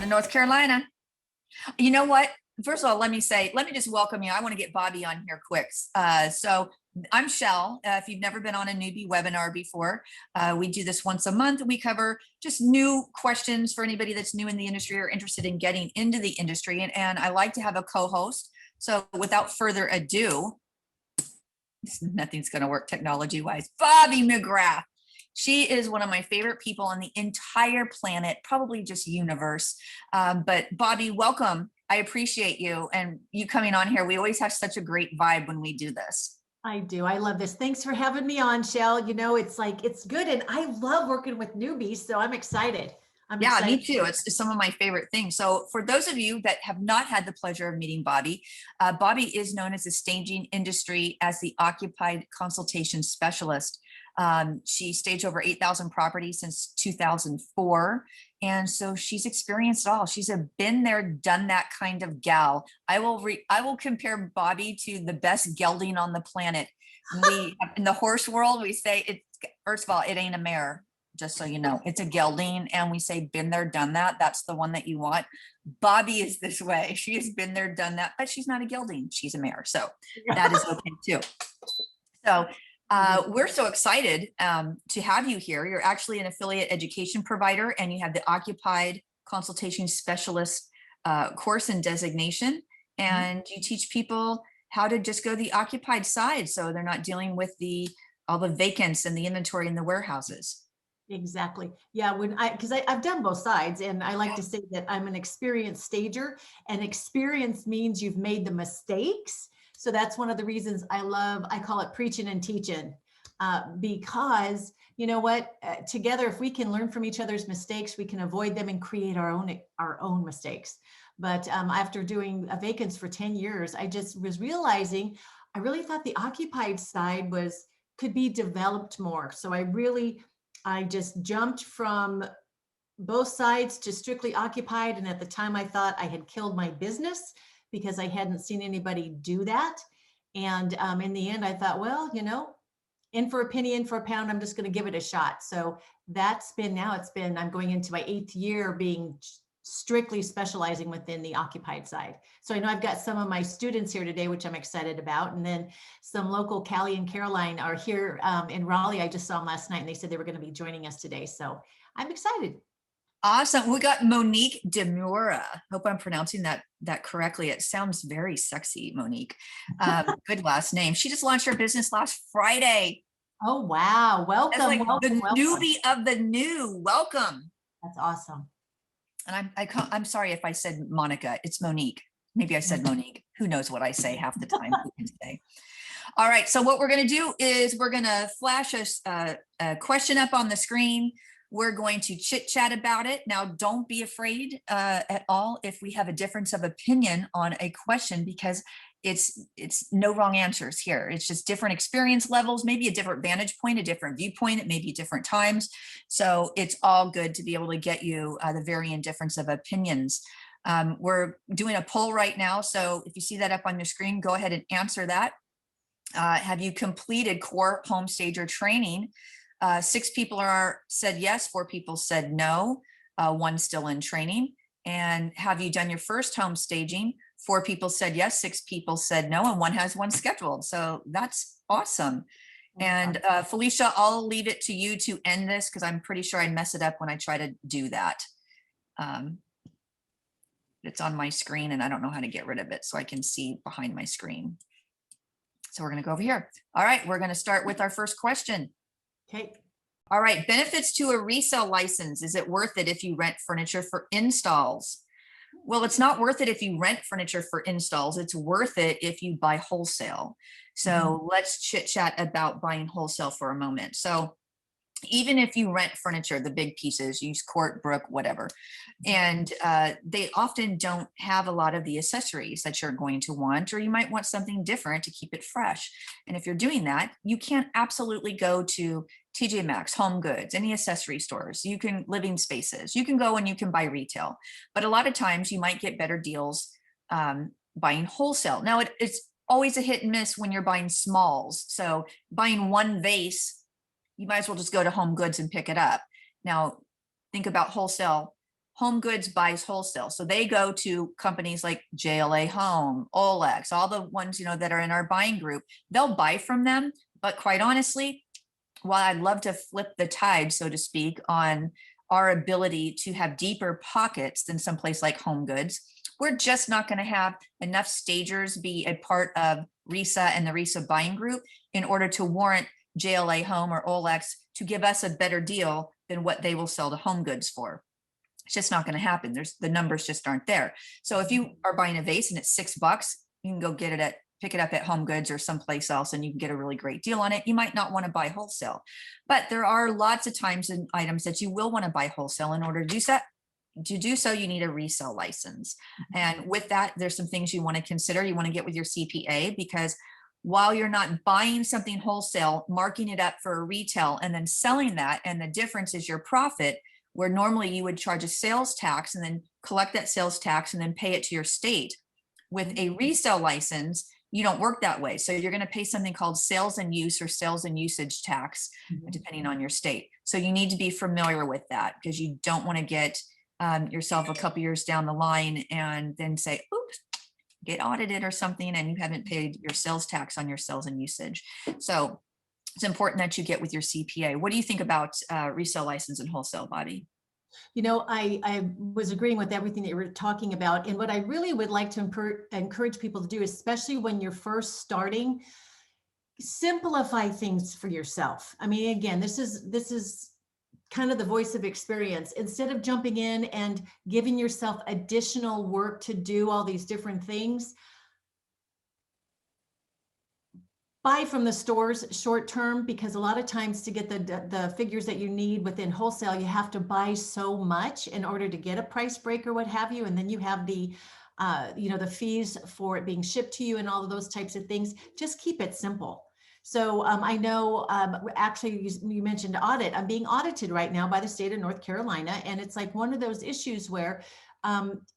of North Carolina. You know what? First of all, let me just welcome you. I want to get Bobbie on here quick. So I'm Shell. If you've never been on a Newbie webinar before, we do this once a month. We cover just new questions for anybody that's new in the industry or interested in getting into the industry. And I like to have a co-host. So without further ado, nothing's going to work technology wise. Bobbie McGrath. She is one of my favorite people on the entire planet, probably just universe. But Bobbie, welcome. I appreciate you and you coming on here. We always have such a great vibe when we do this. I do. I love this. Thanks for having me on, Shell. You know, it's good. And I love working with newbies. So I'm excited. Yeah, me too. It's some of my favorite things. So for those of you that have not had the pleasure of meeting Bobbie, Bobbie is known as the staging industry as the occupied consultation specialist. She staged over 8,000 properties since 2004. And so she's experienced it all. She's a been there, done that kind of gal. I will compare Bobbie to the best gelding on the planet. In the horse world, we say first of all, it ain't a mare. Just so you know, it's a gelding, and we say been there, done that. That's the one that you want. Bobbie is this way. She has been there, done that, but she's not a gelding. She's a mare. So that is okay too. So we're so excited to have you here. You're actually an affiliate education provider, and you have the Occupied Consultation Specialist course and designation. And you teach people how to just go the occupied side, so they're not dealing with all the vacants and the inventory in the warehouses. Exactly. Yeah. Because I've done both sides, and I like to say that I'm an experienced stager, and experience means you've made the mistakes. So that's one of the reasons I call it preaching and teaching, because you know what, together, if we can learn from each other's mistakes, we can avoid them and create our own mistakes. But after doing vacants for 10 years, I just was realizing, I really thought the occupied side could be developed more. So I just jumped from both sides to strictly occupied. And at the time I thought I had killed my business because I hadn't seen anybody do that. And in the end, I thought, well, you know, in for a penny, in for a pound, I'm just going to give it a shot. So I'm going into my 8th year being strictly specializing within the occupied side. So I know I've got some of my students here today, which I'm excited about. And then some local Callie and Caroline are here in Raleigh. I just saw them last night, and they said they were going to be joining us today. So I'm excited. Awesome. We got Monique Demura. Hope I'm pronouncing that correctly. It sounds very sexy, Monique. Good last name. She just launched her business last Friday. Oh, wow. Welcome. That's like welcome, the welcome. newbie of the new. Welcome. That's awesome. And I'm sorry if I said Monica. It's Monique. Maybe I said Monique. Who knows what I say half the time. Who can say? All right. So what we're going to do is we're going to flash a question up on the screen. We're going to chit chat about it. Now, don't be afraid at all if we have a difference of opinion on a question, because it's no wrong answers here. It's just different experience levels, maybe a different vantage point, a different viewpoint. It may be different times. So it's all good to be able to get you the varying difference of opinions. We're doing a poll right now. So if you see that up on your screen, go ahead and answer that. Have you completed core home stager training? 6 people said yes, 4 people said no, 1 still in training. And have you done your first home staging? 4 people said yes, 6 people said no, and 1 has 1 scheduled. So that's awesome. And Felicia, I'll leave it to you to end this, because I'm pretty sure I mess it up when I try to do that. It's on my screen and I don't know how to get rid of it, so I can see behind my screen. So we're going to go over here. All right, we're going to start with our first question. Okay. All right, benefits to a resale license. Is it worth it if you rent furniture for installs? Well, it's not worth it if you rent furniture for installs. It's worth it if you buy wholesale. So let's chit chat about buying wholesale for a moment. So even if you rent furniture, the big pieces, use Court, Brook, whatever, and they often don't have a lot of the accessories that you're going to want, or you might want something different to keep it fresh. And if you're doing that, you can absolutely go to TJ Maxx, Home Goods, any accessory stores. You can living spaces. You can go and you can buy retail, but a lot of times you might get better deals buying wholesale. Now it's always a hit and miss when you're buying smalls. So buying 1 vase, you might as well just go to Home Goods and pick it up. Now, think about wholesale. Home Goods buys wholesale. So they go to companies like JLA Home, Olex, all the ones, that are in our buying group. They'll buy from them. But quite honestly, while I'd love to flip the tide, so to speak, on our ability to have deeper pockets than someplace like Home Goods, we're just not going to have enough stagers be a part of RESA and the RESA buying group in order to warrant JLA Home or Olex to give us a better deal than what they will sell to Home Goods for. It's just not going to happen. The numbers just aren't there. So if you are buying a vase and it's $6, you can go pick it up at Home Goods or someplace else, and you can get a really great deal on it. You might not want to buy wholesale, but there are lots of times and items that you will want to buy wholesale. In order to do so, you need a resale license. And with that, there's some things you want to consider. You want to get with your CPA, because while you're not buying something wholesale, marking it up for a retail and then selling that, and the difference is your profit, where normally you would charge a sales tax and then collect that sales tax and then pay it to your state. With a resale license, you don't work that way. So you're going to pay something called sales and use or sales and usage tax, depending on your state. So you need to be familiar with that, because you don't want to get yourself a couple years down the line and then say, oops, get audited or something, and you haven't paid your sales tax on your sales and usage. So it's important that you get with your CPA. What do you think about resale license and wholesale, Bobbie? I was agreeing with everything that you were talking about. And what I really would like to encourage people to do, especially when you're first starting, simplify things for yourself. I mean, again, this is kind of the voice of experience. Instead of jumping in and giving yourself additional work to do all these different things, buy from the stores short term, because a lot of times to get the figures that you need within wholesale, you have to buy so much in order to get a price break or what have you. And then you have the fees for it being shipped to you and all of those types of things. Just keep it simple. So I know, actually, you mentioned audit. I'm being audited right now by the state of North Carolina. And it's like one of those issues where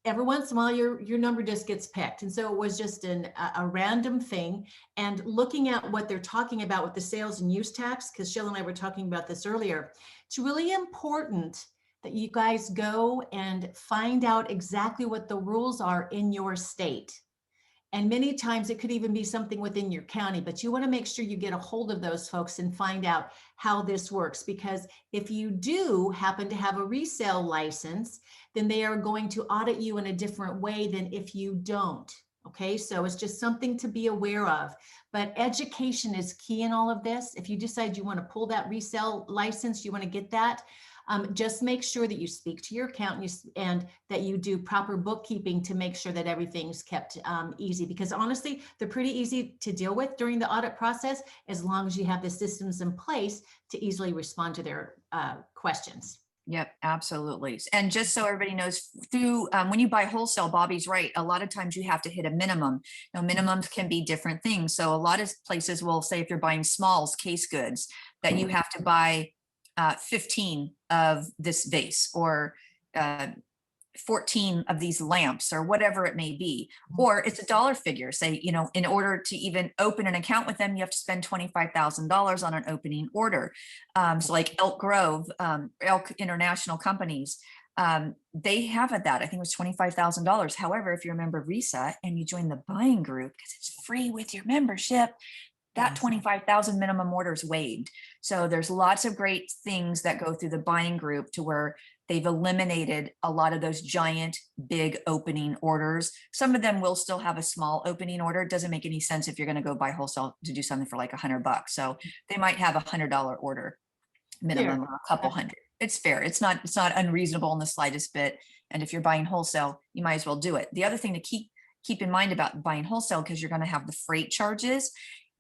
every once in a while your number just gets picked. And so it was just a random thing. And looking at what they're talking about with the sales and use tax, because Sheila and I were talking about this earlier, it's really important that you guys go and find out exactly what the rules are in your state. And many times it could even be something within your county, but you want to make sure you get a hold of those folks and find out how this works. Because if you do happen to have a resale license, then they are going to audit you in a different way than if you don't. Okay, so it's just something to be aware of. But education is key in all of this. If you decide you want to pull that resale license, you want to get that, just make sure that you speak to your accountant and that you do proper bookkeeping to make sure that everything's kept easy. Because honestly, they're pretty easy to deal with during the audit process, as long as you have the systems in place to easily respond to their questions. Yep, absolutely. And just so everybody knows, through when you buy wholesale, Bobbie's right. A lot of times you have to hit a minimum. Minimums can be different things. So a lot of places will say, if you're buying smalls, case goods, that you have to buy 15 of this vase, or 14 of these lamps, or whatever it may be. Or it's a dollar figure. Say, in order to even open an account with them, you have to spend $25,000 on an opening order. So like Elk Grove, Elk International Companies, they have at that, I think it was $25,000. However, if you're a member of RESA and you join the buying group, because it's free with your membership, that 25,000 minimum order is waived. So there's lots of great things that go through the buying group to where they've eliminated a lot of those giant, big opening orders. Some of them will still have a small opening order. It doesn't make any sense if you're going to go buy wholesale to do something for like $100. So they might have $100 order minimum, or a couple hundred. It's fair. It's not unreasonable in the slightest bit. And if you're buying wholesale, you might as well do it. The other thing to keep in mind about buying wholesale, because you're going to have the freight charges.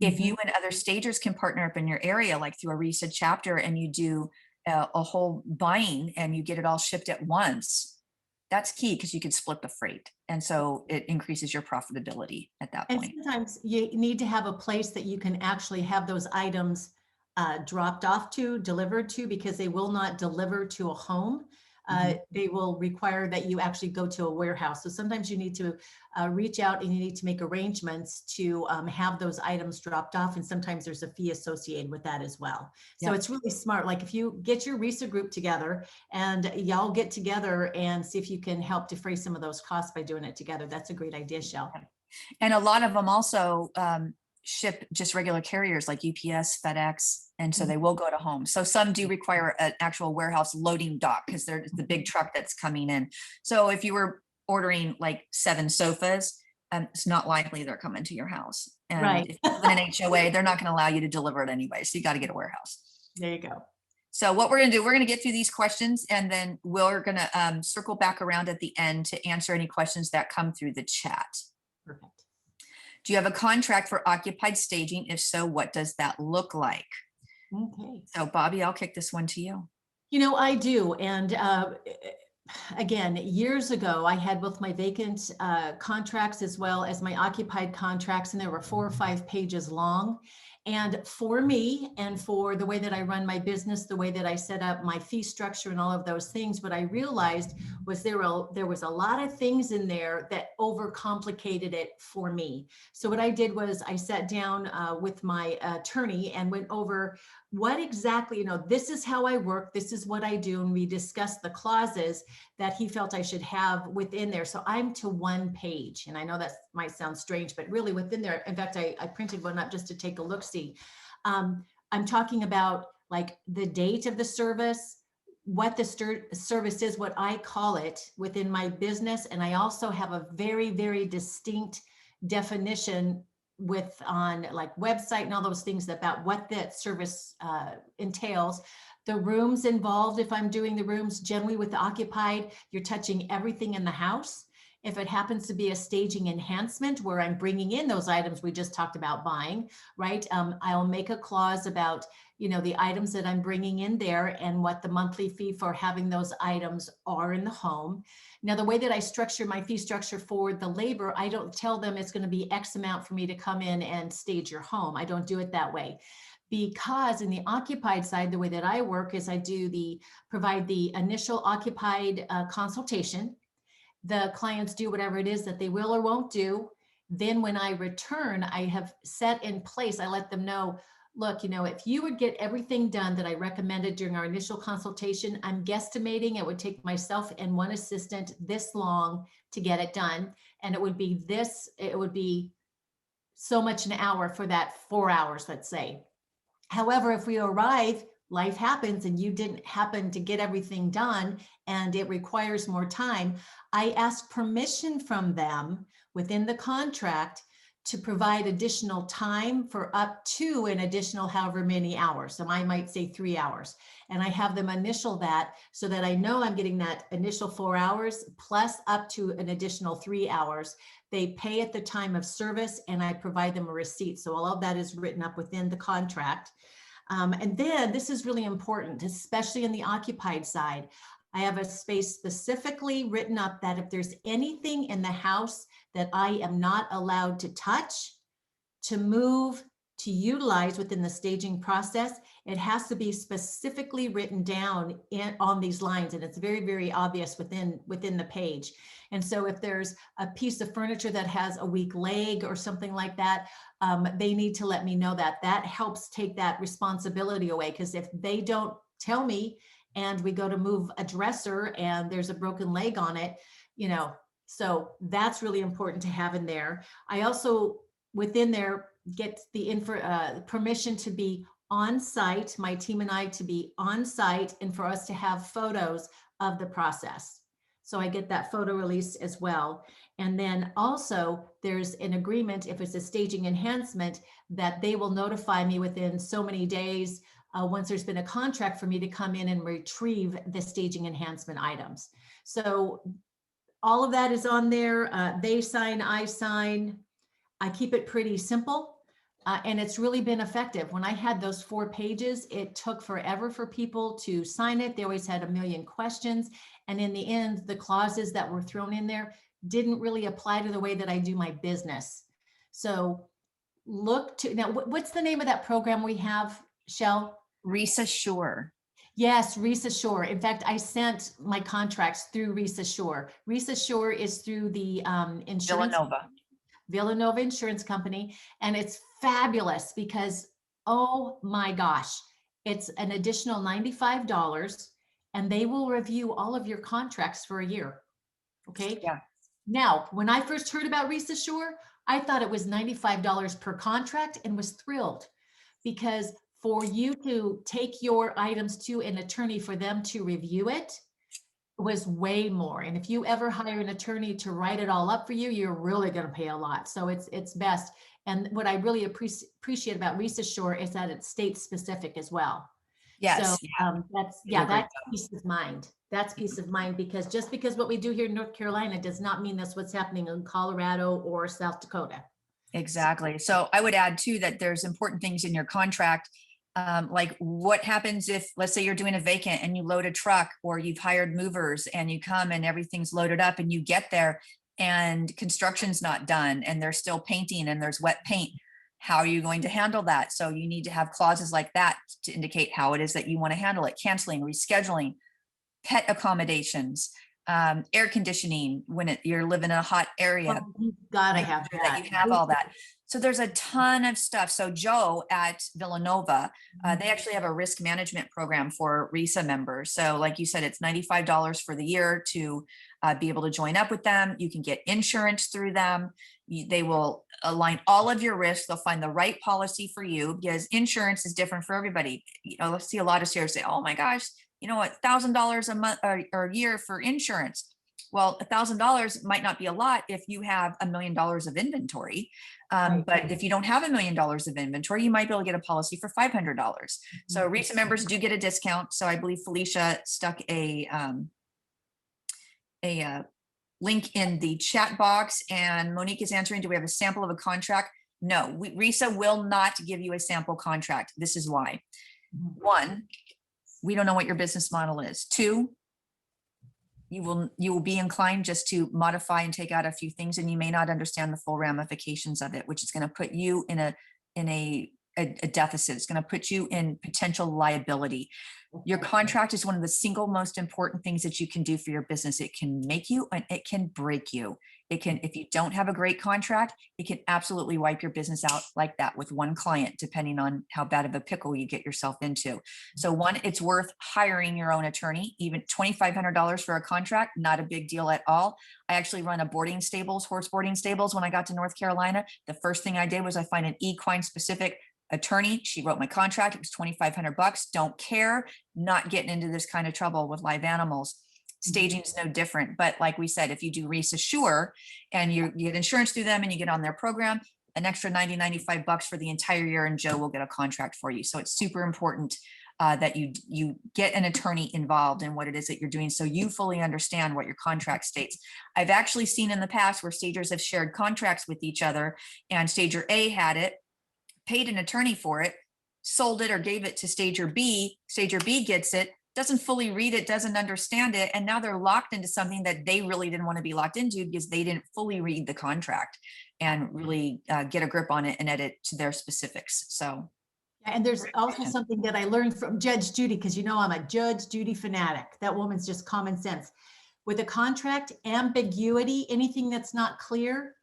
If you and other stagers can partner up in your area, like through a RESA chapter, and you do a whole buying and you get it all shipped at once, that's key, because you can split the freight. And so it increases your profitability at that point. And sometimes you need to have a place that you can actually have those items dropped off to, delivered to, because they will not deliver to a home. they will require that you actually go to a warehouse. So sometimes you need to reach out and you need to make arrangements to have those items dropped off. And sometimes there's a fee associated with that as well. So Yep. it's really smart. Like if you get your RESA group together and y'all get together and see if you can help defray some of those costs by doing it together. That's a great idea, Shell. And a lot of them also ship just regular carriers like UPS, FedEx, and so they will go to home. So some do require an actual warehouse loading dock because there's the big truck that's coming in. So if you were ordering like 7 sofas, it's not likely they're coming to your house. And Right. if you live in an HOA, they're not going to allow you to deliver it anyway. So you got to get a warehouse. There you go. So what we're going to do, we're going to get through these questions and then we're going to circle back around at the end to answer any questions that come through the chat. Perfect. Do you have a contract for occupied staging? If so, what does that look like? Okay. So Bobbie, I'll kick this one to you. You know, I do. And again, years ago, I had both my vacant contracts as well as my occupied contracts, and they were 4 or 5 pages long. And for me, and for the way that I run my business, the way that I set up my fee structure and all of those things, what I realized was there was a lot of things in there that overcomplicated it for me. So what I did was I sat down with my attorney and went over what exactly, you know, this is how I work, this is what I do. And we discussed the clauses that he felt I should have within there. So I'm to 1 page. And I know that might sound strange, but really within there, in fact, I printed one up just to take a look-see. I'm talking about like the date of the service, what the service is, what I call it within my business. And I also have a very, very distinct definition with on like website and all those things about what that service entails. The rooms involved, if I'm doing the rooms, generally with the occupied, you're touching everything in the house. If it happens to be a staging enhancement where I'm bringing in those items we just talked about buying, right? I'll make a clause about, you know, the items that I'm bringing in there and what the monthly fee for having those items are in the home. Now, the way that I structure my fee structure for the labor, I don't tell them it's going to be X amount for me to come in and stage your home. I don't do it that way. Because in the occupied side, the way that I work is I provide the initial occupied consultation. The clients do whatever it is that they will or won't do. Then when I return, I have set in place, I let them know, look, you know, if you would get everything done that I recommended during our initial consultation, I'm guesstimating it would take myself and 1 assistant this long to get it done. And it would be so much an hour for that 4 hours, let's say. However, if we arrive, life happens and you didn't happen to get everything done and it requires more time, I ask permission from them within the contract to provide additional time for up to an additional however many hours. So I might say 3 hours, and I have them initial that so that I know I'm getting that initial 4 hours plus up to an additional 3 hours. They pay at the time of service and I provide them a receipt. So all of that is written up within the contract. And then this is really important, especially in the occupied side. I have a space specifically written up that if there's anything in the house that I am not allowed to touch, to move, to utilize within the staging process, it has to be specifically written down on these lines. And it's very, very obvious within the page. And so if there's a piece of furniture that has a weak leg or something like that, they need to let me know that. That helps take that responsibility away. Because if they don't tell me and we go to move a dresser and there's a broken leg on it, you know, so that's really important to have in there. I also, within there, get the permission to be on site, my team and I to be on site, and for us to have photos of the process. So I get that photo release as well. And then also there's an agreement, if it's a staging enhancement, that they will notify me within so many days once there's been a contract for me to come in and retrieve the staging enhancement items. So all of that is on there. They sign, I sign. I keep it pretty simple. And it's really been effective. When I had those 4 pages, it took forever for people to sign it. They always had a million questions. And in the end, the clauses that were thrown in there didn't really apply to the way that I do my business. So look to, now, what's the name of that program we have, Shell? RESA Sure. Yes, RESA Shore. In fact, I sent my contracts through RESA Shore. RESA Shore is through the insurance, Villanova. Villanova Insurance Company, and it's fabulous because, oh my gosh, it's an additional $95 and they will review all of your contracts for a year. Okay. Yeah. Now, when I first heard about RESA Shore, I thought it was $95 per contract and was thrilled because for you to take your items to an attorney for them to review it was way more. And if you ever hire an attorney to write it all up for you, you're really going to pay a lot. So it's best. And what I really appreciate about RESA Shore is that it's state specific as well. Yes. So They do a great that's peace of mind. That's peace of mind because just because what we do here in North Carolina does not mean that's what's happening in Colorado or South Dakota. Exactly. So I would add too that there's important things in your contract. Like what happens if, let's say you're doing a vacant and you load a truck or you've hired movers and you come and everything's loaded up and you get there and construction's not done and there's still painting and there's wet paint. How are you going to handle that? So you need to have clauses like that to indicate how it is that you want to handle it, canceling, rescheduling, pet accommodations, air conditioning when you're living in a hot area. Well, you've got to Make have sure that. you have all that. So there's a ton of stuff. So Joe at Villanova, they actually have a risk management program for RESA members. So like you said, it's $95 for the year to be able to join up with them. You can get insurance through them. They will align all of your risks. They'll find the right policy for you because insurance is different for everybody. You know, let's see a lot of shares say, oh my gosh, you know what, $1,000 a month or a year for insurance. Well, $1,000 might not be a lot if you have $1 million of inventory. But if you don't have $1 million of inventory, you might be able to get a policy for $500. So RESA members do get a discount. So I believe Felicia stuck a link in the chat box and Monique is answering, do we have a sample of a contract? No, RESA will not give you a sample contract. This is why. One, we don't know what your business model is. Two, you will be inclined just to modify and take out a few things and you may not understand the full ramifications of it, which is going to put you in a deficit. It's going to put you in potential liability. Your contract is one of the single most important things that you can do for your business. It can make you and it can break you. It can, if you don't have a great contract, it can absolutely wipe your business out like that with one client, depending on how bad of a pickle you get yourself into. So one, it's worth hiring your own attorney, even $2,500 for a contract, not a big deal at all. I actually run a boarding stables, horse boarding stables. When I got to North Carolina, the first thing I did was I find an equine specific attorney. She wrote my contract. It was $2,500. Don't care, not getting into this kind of trouble with live animals. Staging is no different. But like we said, if you do RESA Shore and you get insurance through them and you get on their program, an extra $95 for the entire year and Joe will get a contract for you. So it's super important that you get an attorney involved in what it is that you're doing so you fully understand what your contract states. I've actually seen in the past where stagers have shared contracts with each other and stager A had it, paid an attorney for it, sold it or gave it to stager B gets it, doesn't fully read it, doesn't understand it, and now they're locked into something that they really didn't want to be locked into because they didn't fully read the contract and really get a grip on it and edit to their specifics. So, and there's also something that I learned from Judge Judy, because you know I'm a Judge Judy fanatic. That woman's just common sense. With a contract, ambiguity, anything that's not clear,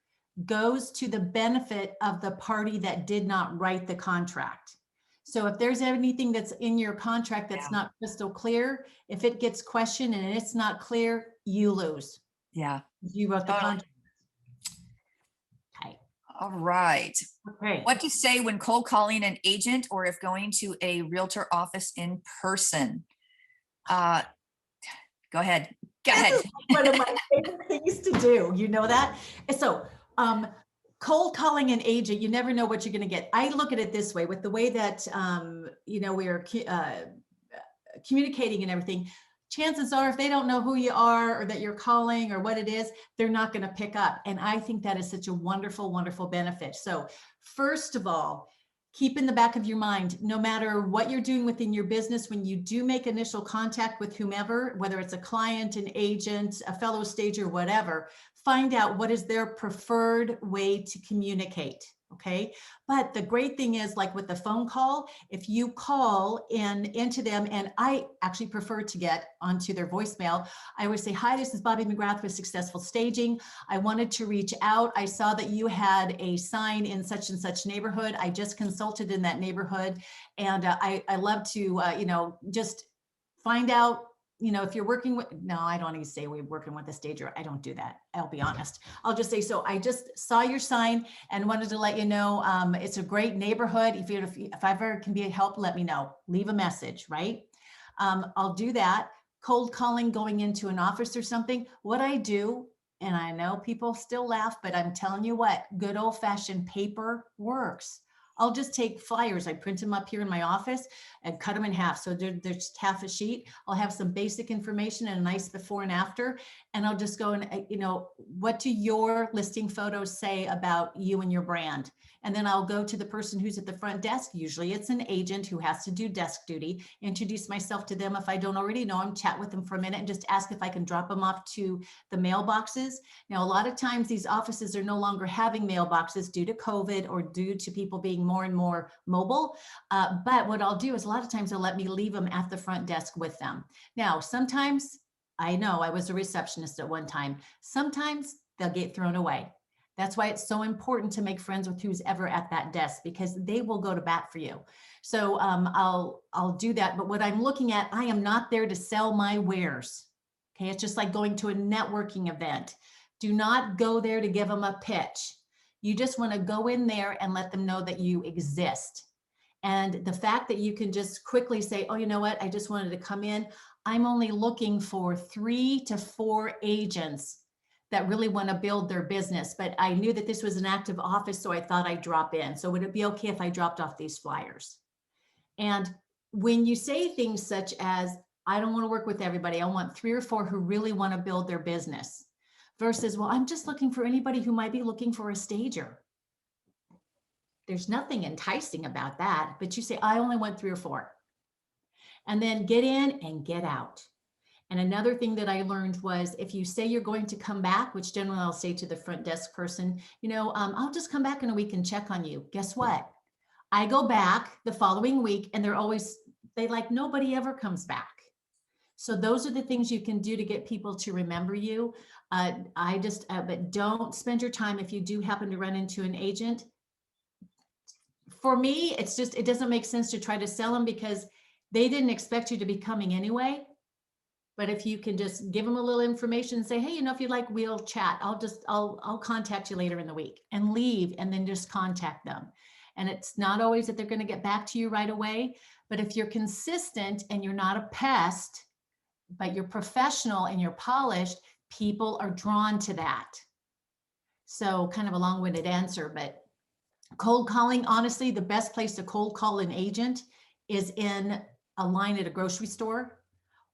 goes to the benefit of the party that did not write the contract. So if there's anything that's in your contract that's not crystal clear, if it gets questioned and it's not clear, you lose. Yeah. You wrote the contract. Okay. All right. Okay. What to say when cold calling an agent or if going to a realtor office in person? Go ahead. Go ahead. One of my favorite things to do. You know that? And so, cold calling an agent, you never know what you're going to get. I look at it this way, with the way that, we're communicating and everything, chances are if they don't know who you are or that you're calling or what it is, they're not going to pick up. And I think that is such a wonderful, wonderful benefit. So first of all, keep in the back of your mind, no matter what you're doing within your business, when you do make initial contact with whomever, whether it's a client, an agent, a fellow stager, whatever, find out what is their preferred way to communicate. Okay. But the great thing is, like with the phone call, if you call into them, and I actually prefer to get onto their voicemail, I would say, hi, this is Bobbie McGrath with Successful Staging. I wanted to reach out. I saw that you had a sign in such and such neighborhood. I just consulted in that neighborhood. And I love to, just find out, if you're working with, no, I don't even say we're working with a stager. I don't do that. I'll be honest. I'll just say, so I just saw your sign and wanted to let you know, it's a great neighborhood. If I ever can be a help, let me know. Leave a message, right? I'll do that. Cold calling, going into an office or something. What I do, and I know people still laugh, but I'm telling you what, good old fashioned paper works. I'll just take flyers. I print them up here in my office and cut them in half. So there's just half a sheet. I'll have some basic information and a nice before and after. And I'll just go and, what do your listing photos say about you and your brand? And then I'll go to the person who's at the front desk. Usually it's an agent who has to do desk duty, introduce myself to them. If I don't already know them, chat with them for a minute and just ask if I can drop them off to the mailboxes. Now, a lot of times these offices are no longer having mailboxes due to COVID or due to people being more and more mobile. But what I'll do is a lot of times they'll let me leave them at the front desk with them. Now, sometimes, I know I was a receptionist at one time. Sometimes they'll get thrown away. That's why it's so important to make friends with who's ever at that desk, because they will go to bat for you. So I'll do that. But what I'm looking at, I am not there to sell my wares. Okay, it's just like going to a networking event. Do not go there to give them a pitch. You just want to go in there and let them know that you exist. And the fact that you can just quickly say, oh, you know what, I just wanted to come in. I'm only looking for 3 to 4 agents that really want to build their business. But I knew that this was an active office, so I thought I'd drop in. So would it be okay if I dropped off these flyers? And when you say things such as, I don't want to work with everybody, I want 3 or 4 who really want to build their business, versus, well, I'm just looking for anybody who might be looking for a stager. There's nothing enticing about that, but you say, I only want 3 or 4. And then get in and get out. And another thing that I learned was, if you say you're going to come back, which generally I'll say to the front desk person, I'll just come back in a week and check on you. Guess what? I go back the following week and nobody ever comes back. So those are the things you can do to get people to remember you. But don't spend your time, if you do happen to run into an agent. For me, it doesn't make sense to try to sell them, because they didn't expect you to be coming anyway. But if you can just give them a little information and say, hey, if you'd like, we'll chat. I'll contact you later in the week, and leave, and then just contact them. And it's not always that they're going to get back to you right away. But if you're consistent and you're not a pest, but you're professional and you're polished, people are drawn to that. So kind of a long-winded answer, but cold calling, honestly, the best place to cold call an agent is in a line at a grocery store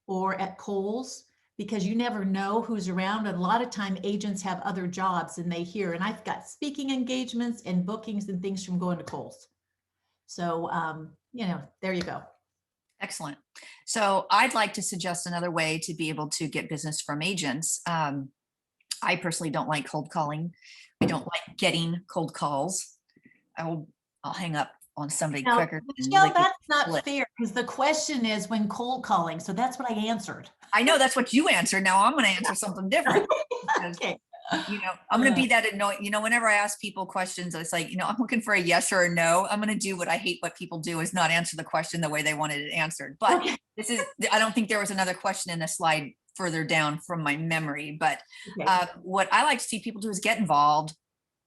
or at Kohl's, because you never know who's around. And a lot of time agents have other jobs and they hear, and I've got speaking engagements and bookings and things from going to Kohl's. So, there you go. Excellent. So I'd like to suggest another way to be able to get business from agents. I personally don't like cold calling. I don't like getting cold calls. I'll hang up on somebody quicker. Michelle, that's not fair, because the question is when cold calling. So that's what I answered. I know that's what you answered. Now I'm going to answer something different. Okay. I'm going to be that annoying. Whenever I ask people questions, it's like, I'm looking for a yes or a no. I'm going to do what I hate what people do, is not answer the question the way they wanted it answered. But okay. I don't think there was another question in the slide further down from my memory. But okay. What I like to see people do is get involved.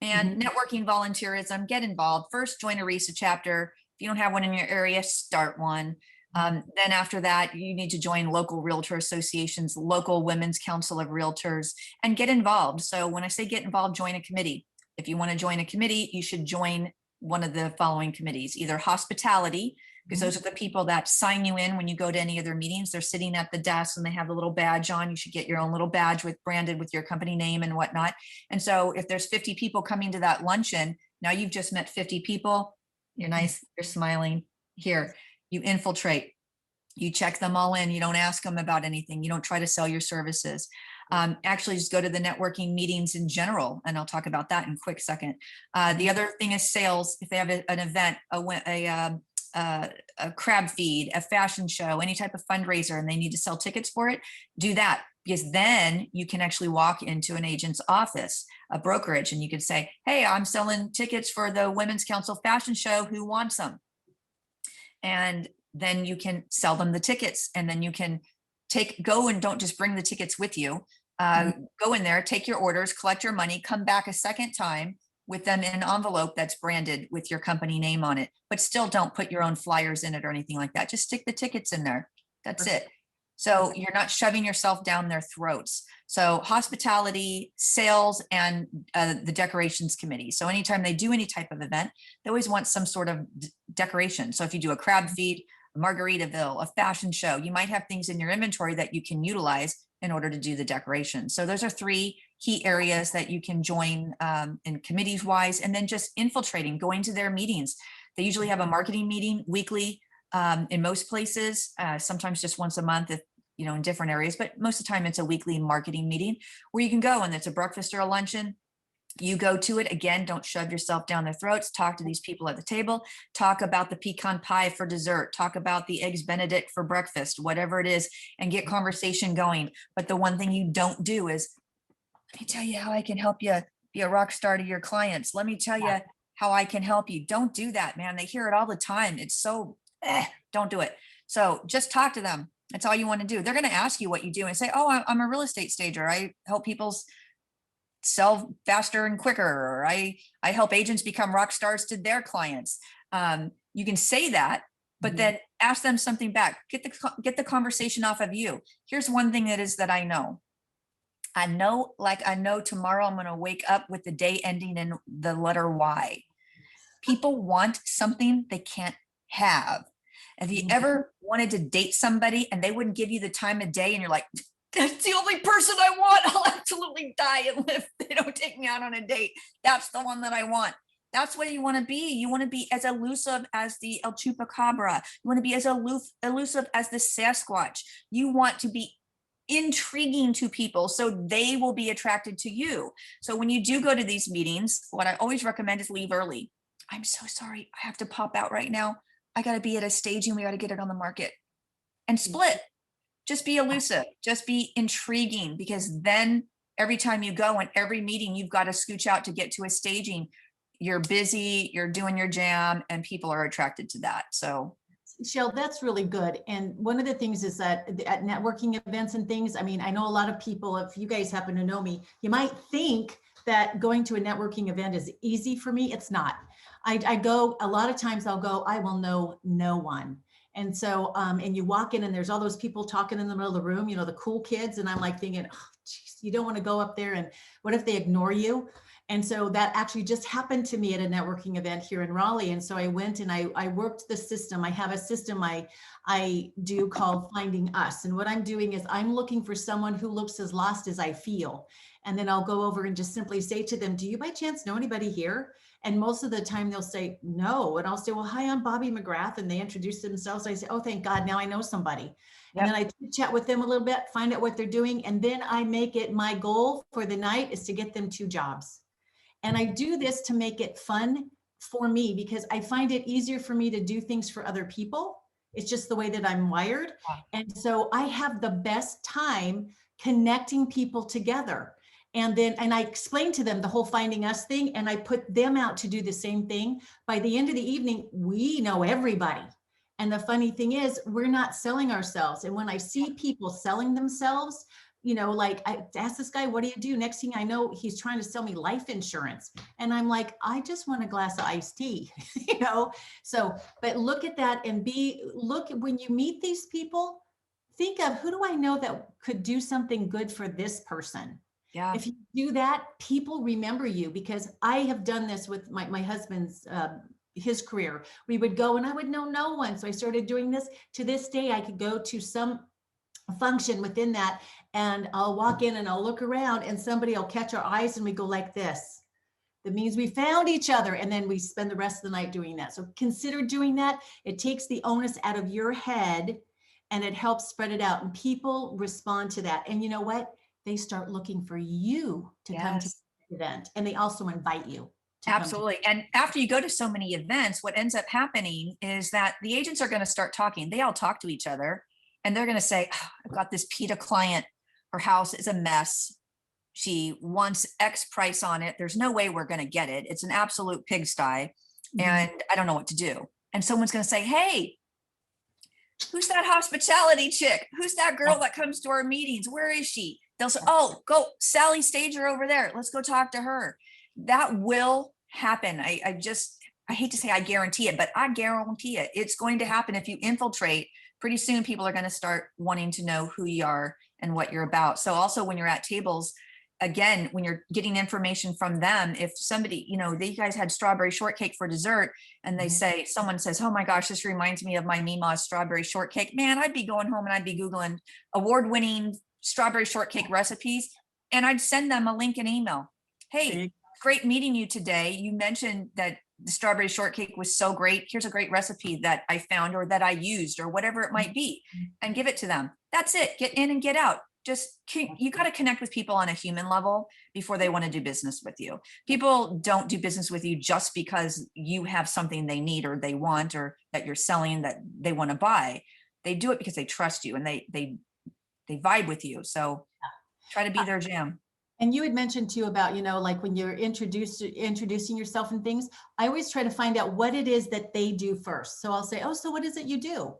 And networking, volunteerism, get involved. First, join a RESA chapter. If you don't have one in your area, start one. Then after that, you need to join local realtor associations, local women's council of realtors, and get involved. So when I say get involved, join a committee. If you want to join a committee, you should join one of the following committees, either hospitality, because those are the people that sign you in when you go to any of their meetings. They're sitting at the desk and they have the little badge on. You should get your own little badge branded with your company name and whatnot. And so if there's 50 people coming to that luncheon, now you've just met 50 people. You're nice, you're smiling. Here, you infiltrate. You check them all in. You don't ask them about anything. You don't try to sell your services. Actually, just go to the networking meetings in general, and I'll talk about that in a quick second. The other thing is sales. If they have an event, a crab feed, a fashion show, any type of fundraiser, and they need to sell tickets for it, do that. Because then you can actually walk into an agent's office, a brokerage, and you can say, hey, I'm selling tickets for the Women's Council fashion show. Who wants them? And then you can sell them the tickets, and then you can go and don't just bring the tickets with you. Go in there, take your orders, collect your money, come back a second time with them in an envelope that's branded with your company name on it, but still don't put your own flyers in it or anything like that. Just stick the tickets in there. That's it. So you're not shoving yourself down their throats. So hospitality, sales, and the decorations committee. So anytime they do any type of event, they always want some sort of decoration. So if you do a crab feed, a Margaritaville, a fashion show, you might have things in your inventory that you can utilize in order to do the decoration. So those are 3 key areas that you can join in committees wise, and then just infiltrating, going to their meetings. They usually have a marketing meeting weekly in most places, sometimes just once a month if, in different areas, but most of the time it's a weekly marketing meeting where you can go, and it's a breakfast or a luncheon. You go to it. Again, don't shove yourself down their throats. Talk to these people at the table. Talk about the pecan pie for dessert. Talk about the eggs Benedict for breakfast, whatever it is, and get conversation going. But the one thing you don't do is, let me tell you how I can help you be a rock star to your clients. Let me tell you how I can help you. Don't do that, man. They hear it all the time. It's so, don't do it. So just talk to them. That's all you want to do. They're going to ask you what you do and say, oh, I'm a real estate stager. I help people sell faster and quicker, or I help agents become rock stars to their clients. You can say that, but then ask them something back. Get the conversation off of you. Here's one thing that I know. I know tomorrow I'm going to wake up with the day ending in the letter Y. People want something they can't have. Have you ever wanted to date somebody and they wouldn't give you the time of day, and you're like, that's the only person I want. I'll absolutely die and live. They don't take me out on a date. That's the one that I want. That's what you want to be. You want to be as elusive as the El Chupacabra. You want to be as elusive as the Sasquatch. You want to be intriguing to people so they will be attracted to you. So when you do go to these meetings, what I always recommend is leave early. I'm so sorry. I have to pop out right now. I got to be at a staging. We got to get it on the market, and split. Just be elusive, just be intriguing, because then every time you go and every meeting you've got to scooch out to get to a staging, you're busy, you're doing your jam, and people are attracted to that. So Shell, that's really good. And one of the things is that at networking events and things, I mean, I know a lot of people, if you guys happen to know me, you might think that going to a networking event is easy for me. It's not. I go, a lot of times I'll go, I will know no one. And so, and you walk in and there's all those people talking in the middle of the room, the cool kids. And I'm like thinking, oh, geez, you don't want to go up there, and what if they ignore you? And so that actually just happened to me at a networking event here in Raleigh. And so I went and I worked the system. I have a system I do called Finding Us. And what I'm doing is I'm looking for someone who looks as lost as I feel. And then I'll go over and just simply say to them, do you by chance know anybody here? And most of the time they'll say no. And I'll say, well, hi, I'm Bobbie McGrath. And they introduce themselves. I say, oh, thank God, now I know somebody. And then I chat with them a little bit, find out what they're doing. And then I make it my goal for the night is to get them 2 jobs. And I do this to make it fun for me, because I find it easier for me to do things for other people. It's just the way that I'm wired. And so I have the best time connecting people together. And I explain to them the whole Finding Us thing, and I put them out to do the same thing. By the end of the evening, we know everybody. And the funny thing is, we're not selling ourselves. And when I see people selling themselves, like I asked this guy, what do you do? Next thing I know, he's trying to sell me life insurance. And I'm like, I just want a glass of iced tea, So, but look at that and when you meet these people, think of, who do I know that could do something good for this person? yeah. If you do that, people remember you, because I have done this with my husband's, his career. We would go and I would know no one. So I started doing this. To this day, I could go to some function within that, and I'll walk in and I'll look around and somebody will catch our eyes and we go like this. That means we found each other, and then we spend the rest of the night doing that. So consider doing that. It takes the onus out of your head and it helps spread it out, and people respond to that. And you know what? they start looking for you to come to Yes. the event. And they also invite you to come to. Absolutely. And after you go to so many events, what ends up happening is that the agents are going to start talking. They all talk to each other and they're going to say, oh, I've got this PETA client. Her house is a mess. She wants X price on it. There's no way we're going to get it. It's an absolute pigsty. And I don't know what to do. And someone's going to say, hey, who's that hospitality chick? Who's that girl that comes to our meetings? Where is she? They'll say, oh, go Sally Stager over there. Let's go talk to her. That will happen. I hate to say I guarantee it, but I guarantee it. It's going to happen if you infiltrate. Pretty soon people are going to start wanting to know who you are and what you're about. So also when you're at tables, again, when you're getting information from them, if somebody, you know, you guys had strawberry shortcake for dessert and they say, someone says, oh my gosh, this reminds me of my Mima's strawberry shortcake. Man, I'd be going home and I'd be Googling award-winning strawberry shortcake recipes. And I'd send them a link and email. Hey, great meeting you today. You mentioned that the strawberry shortcake was so great. Here's a great recipe that I found or that I used or whatever it might be, and give it to them. That's it. Get in and get out. Just, you got to connect with people on a human level before they want to do business with you. People don't do business with you just because you have something they need or they want, or that you're selling that they want to buy. They do it because they trust you and they vibe with you. So try to be their jam. And you had mentioned too about, you know, like when you're introducing yourself and things, I always try to find out what it is that they do first. So I'll say, oh, so what is it you do?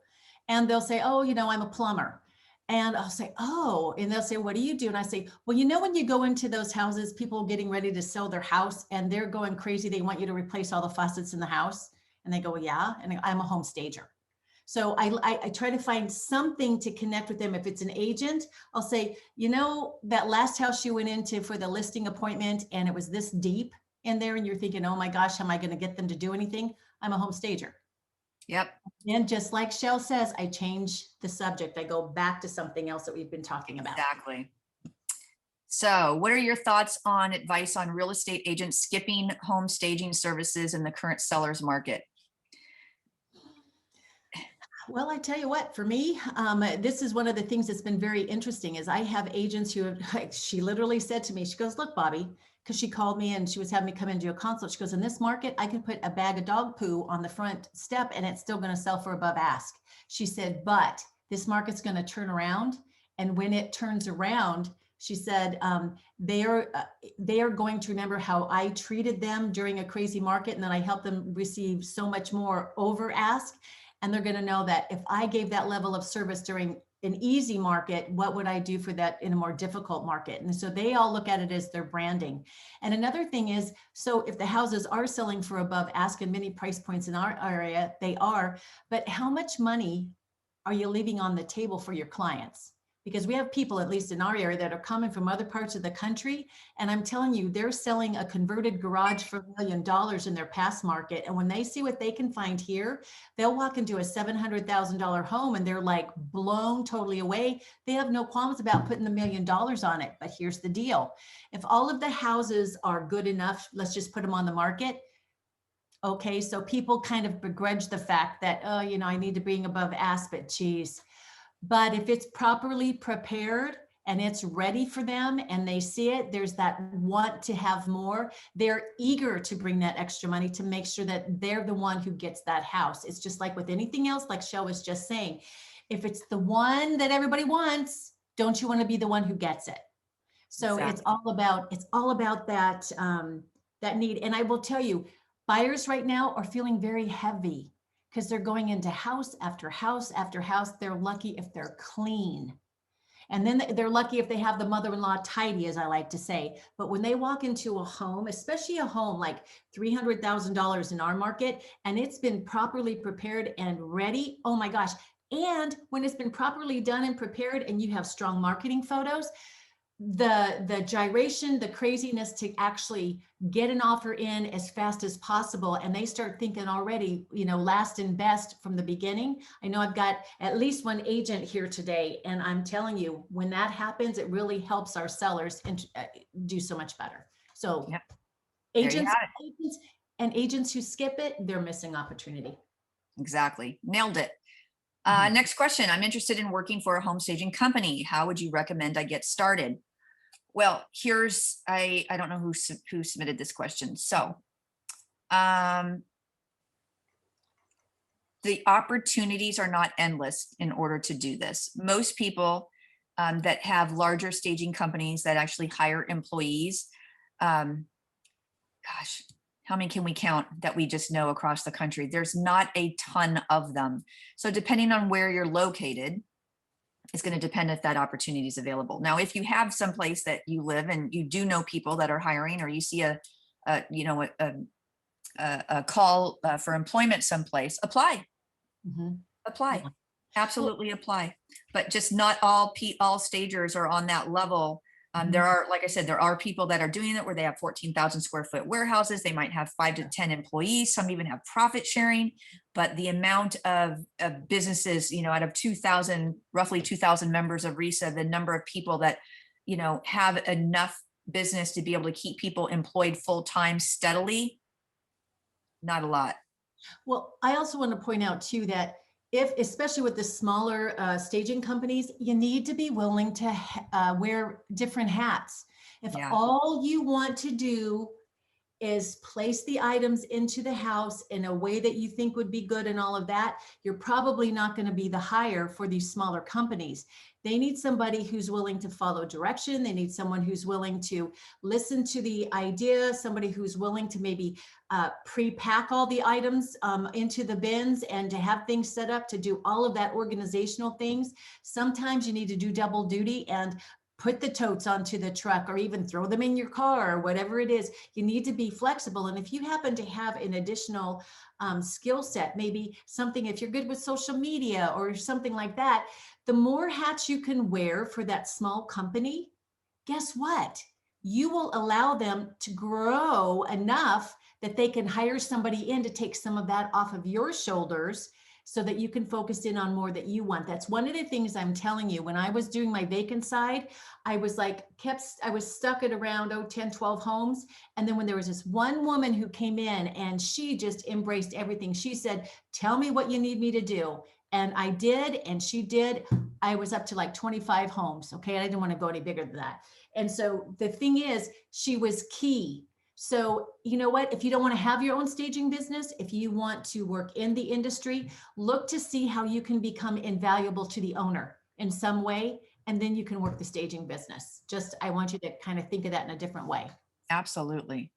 And they'll say, oh, you know, I'm a plumber. And I'll say, oh, and they'll say, what do you do? And I say, well, you know, when you go into those houses, people getting ready to sell their house and they're going crazy. They want you to replace all the faucets in the house. And they go, well, yeah. And I'm a home stager. So I try to find something to connect with them. If it's an agent, I'll say, you know, that last house you went into for the listing appointment and it was this deep in there and you're thinking, oh my gosh, am I going to get them to do anything? I'm a home stager. Yep. And just like Shell says, I change the subject. I go back to something else that we've been talking about. Exactly. So what are your thoughts on advice on real estate agents skipping home staging services in the current seller's market? Well, I tell you what, for me, this is one of the things that's been very interesting is I have agents who have, like, she literally said to me, she goes, look, Bobbie, because she called me and she was having me come in and do a consult. She goes, in this market, I can put a bag of dog poo on the front step and it's still going to sell for above ask. She said, but this market's going to turn around. And when it turns around, she said, they are going to remember how I treated them during a crazy market. And then I helped them receive so much more over ask. And they're going to know that if I gave that level of service during an easy market, what would I do for that in a more difficult market? And so they all look at it as their branding. And another thing is, so if the houses are selling for above ask in many price points in our area, they are, but how much money are you leaving on the table for your clients? Because we have people, at least in our area, that are coming from other parts of the country. And I'm telling you, they're selling a converted garage for $1 million in their past market. And when they see what they can find here, they'll walk into a $700,000 home and they're like blown totally away. They have no qualms about putting $1 million on it. But here's the deal. If all of the houses are good enough, let's just put them on the market. Okay, so people kind of begrudge the fact that, oh, you know, I need to bring above ask, but geez. But if it's properly prepared and it's ready for them and they see it, there's that want to have more. They're eager to bring that extra money to make sure that they're the one who gets that house. It's just like with anything else, like Shell was just saying, if it's the one that everybody wants, don't you want to be the one who gets it? So exactly. It's all about that, that need. And I will tell you, buyers right now are feeling very heavy, because they're going into house after house after house. They're lucky if they're clean. And then they're lucky if they have the mother-in-law tidy, as I like to say. But when they walk into a home, especially a home like $300,000 in our market, and it's been properly prepared and ready, oh my gosh. And when it's been properly done and prepared and you have strong marketing photos, the gyration, the craziness to actually get an offer in as fast as possible. And they start thinking already, you know, last and best from the beginning. I know I've got at least one agent here today, and I'm telling you, when that happens, it really helps our sellers do so much better. So yep. agents who skip it, they're missing opportunity. Exactly. Nailed it. Next question. I'm interested in working for a home staging company. How would you recommend I get started? Well, here's, I don't know who submitted this question. So, the opportunities are not endless in order to do this. Most people that have larger staging companies that actually hire employees, gosh, how many can we count that we just know across the country? There's not a ton of them. So depending on where you're located, it's going to depend if that opportunity is available. Now, if you have someplace that you live and you do know people that are hiring, or you see a call for employment someplace, apply. Mhm. Apply. Yeah. Absolutely apply. But just not all stagers are on that level. There are, like I said, there are people that are doing it where they have 14,000 square foot warehouses. They might have 5 to 10 employees. Some even have profit sharing. But the amount of businesses, out of 2,000, roughly 2,000 members of RESA, the number of people that, have enough business to be able to keep people employed full time steadily, not a lot. Well, I also want to point out too that especially with the smaller staging companies, you need to be willing to wear different hats. If Yeah. all you want to do is place the items into the house in a way that you think would be good and all of that, you're probably not going to be the hire for these smaller companies. They need somebody who's willing to follow direction. They need someone who's willing to listen to the idea, somebody who's willing to maybe pre-pack all the items into the bins and to have things set up to do all of that organizational things. Sometimes you need to do double duty and put the totes onto the truck or even throw them in your car or whatever it is. You need to be flexible. And if you happen to have an additional skill set, maybe something, if you're good with social media or something like that, the more hats you can wear for that small company, guess what? You will allow them to grow enough that they can hire somebody in to take some of that off of your shoulders so that you can focus in on more that you want. That's one of the things I'm telling you. When I was doing my vacant side, I was stuck at around 10, 12 homes. And then when there was this one woman who came in and she just embraced everything, she said, tell me what you need me to do. And I did, and she did. I was up to like 25 homes. Okay. I didn't want to go any bigger than that. And so the thing is, she was key. So, you know what, if you don't want to have your own staging business, if you want to work in the industry, look to see how you can become invaluable to the owner in some way, and then you can work the staging business. Just, I want you to kind of think of that in a different way. Absolutely.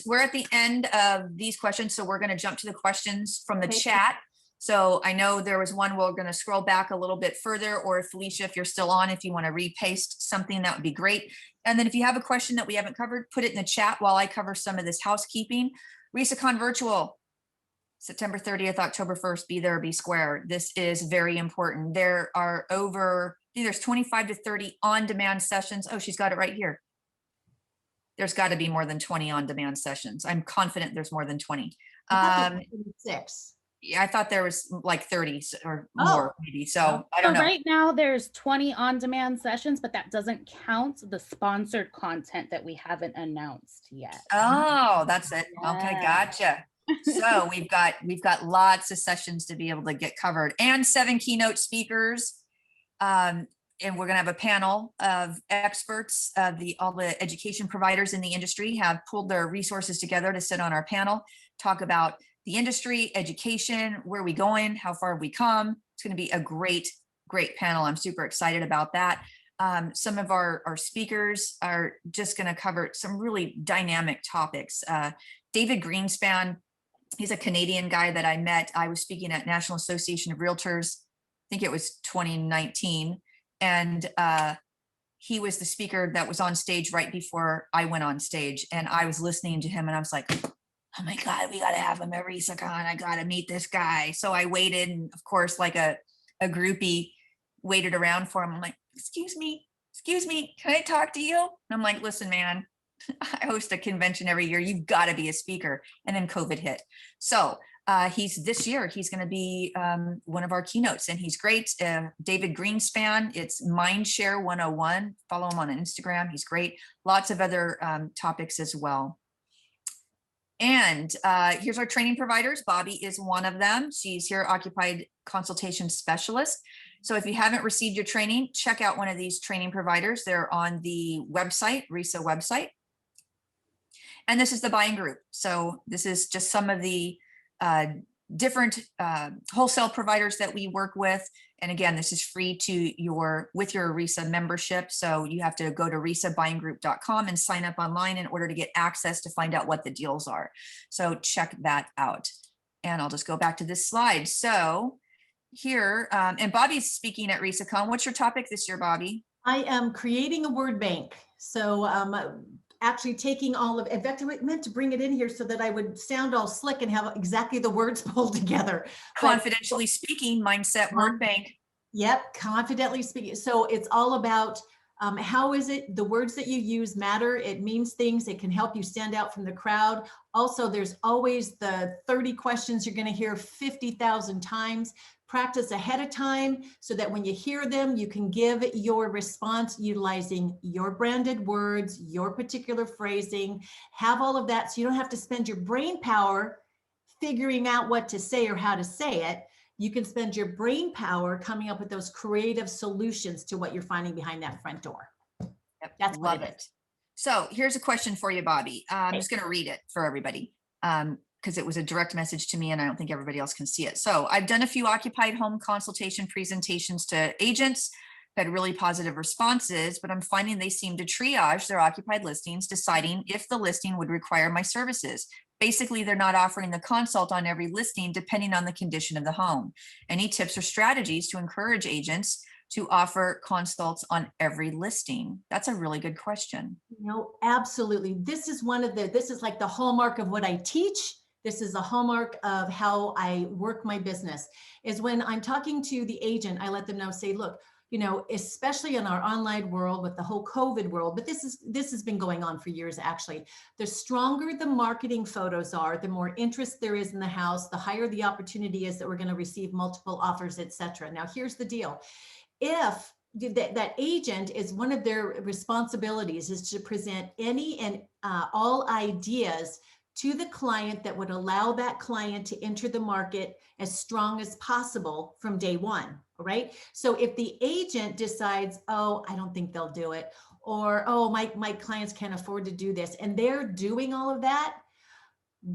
We're at the end of these questions, so we're going to jump to the questions from the chat. So I know there was one, we're going to scroll back a little bit further, or if Felicia, if you're still on, if you want to repaste something, that would be great. And then if you have a question that we haven't covered, put it in the chat while I cover some of this housekeeping. RESACon Virtual, September 30th, October 1st, be there, be square. This is very important. There are over, I think there's 25 to 30 on-demand sessions. Oh, she's got it right here. There's got to be more than 20 on-demand sessions. I'm confident there's more than 20. I 6. Yeah, I thought there was like 30 or more, maybe. So I don't know. Right now there's 20 on-demand sessions, but that doesn't count the sponsored content that we haven't announced yet. Oh, that's it. Yeah. Okay, gotcha. So we've got lots of sessions to be able to get covered, and 7 keynote speakers. And we're going to have a panel of experts. All the education providers in the industry have pulled their resources together to sit on our panel, talk about the industry, education, where are we going, how far have we come. It's going to be a great panel. I'm super excited about that. Some of our speakers are just going to cover some really dynamic topics. David Greenspan, he's a Canadian guy that I met. I was speaking at National Association of Realtors, I think it was 2019. And he was the speaker that was on stage right before I went on stage. And I was listening to him and I was like, oh my God, we got to have him at RESACon. I got to meet this guy. So I waited, and of course, like a groupie, waited around for him. I'm like, excuse me, can I talk to you? And I'm like, listen, man, I host a convention every year. You've got to be a speaker. And then COVID hit. So this year, he's going to be one of our keynotes, and he's great. David Greenspan, it's Mindshare 101. Follow him on Instagram. He's great. Lots of other topics as well. And here's our training providers. Bobbie is one of them. She's here, Occupied Consultation Specialist. So if you haven't received your training, check out one of these training providers. They're on the website, RESA website. And this is the buying group. So this is just some of the different wholesale providers that we work with. And again, this is free to with your RESA membership. So you have to go to resabuyinggroup.com and sign up online in order to get access to find out what the deals are. So check that out. And I'll just go back to this slide. So here, and Bobbie's speaking at RESACon. What's your topic this year, Bobbie? I am creating a word bank. So actually taking all of, in fact, I meant to bring it in here so that I would sound all slick and have exactly the words pulled together. Confidentially speaking, mindset word bank. Yep, confidently speaking. So it's all about how is it the words that you use matter. It means things. It can help you stand out from the crowd. Also, there's always the 30 questions you're going to hear 50,000 times. Practice ahead of time so that when you hear them, you can give your response utilizing your branded words, your particular phrasing, have all of that so you don't have to spend your brain power figuring out what to say or how to say it. You can spend your brain power coming up with those creative solutions to what you're finding behind that front door. Yep, That's love it. So here's a question for you, Bobbie. I'm just going to read it for everybody. Because it was a direct message to me and I don't think everybody else can see it. So I've done a few occupied home consultation presentations to agents, had really positive responses, but I'm finding they seem to triage their occupied listings, deciding if the listing would require my services. Basically, they're not offering the consult on every listing depending on the condition of the home. Any tips or strategies to encourage agents to offer consults on every listing? That's a really good question. No, absolutely. This is this is like the hallmark of what I teach. This is a hallmark of how I work my business, is when I'm talking to the agent, I let them know, say, look, you know, especially in our online world with the whole COVID world, but this has been going on for years, actually. The stronger the marketing photos are, the more interest there is in the house, the higher the opportunity is that we're going to receive multiple offers, etc. Now, here's the deal. If that agent is one of their responsibilities is to present any and all ideas to the client that would allow that client to enter the market as strong as possible from day one, right? So if the agent decides, oh, I don't think they'll do it, or, oh, my clients can't afford to do this, and they're doing all of that,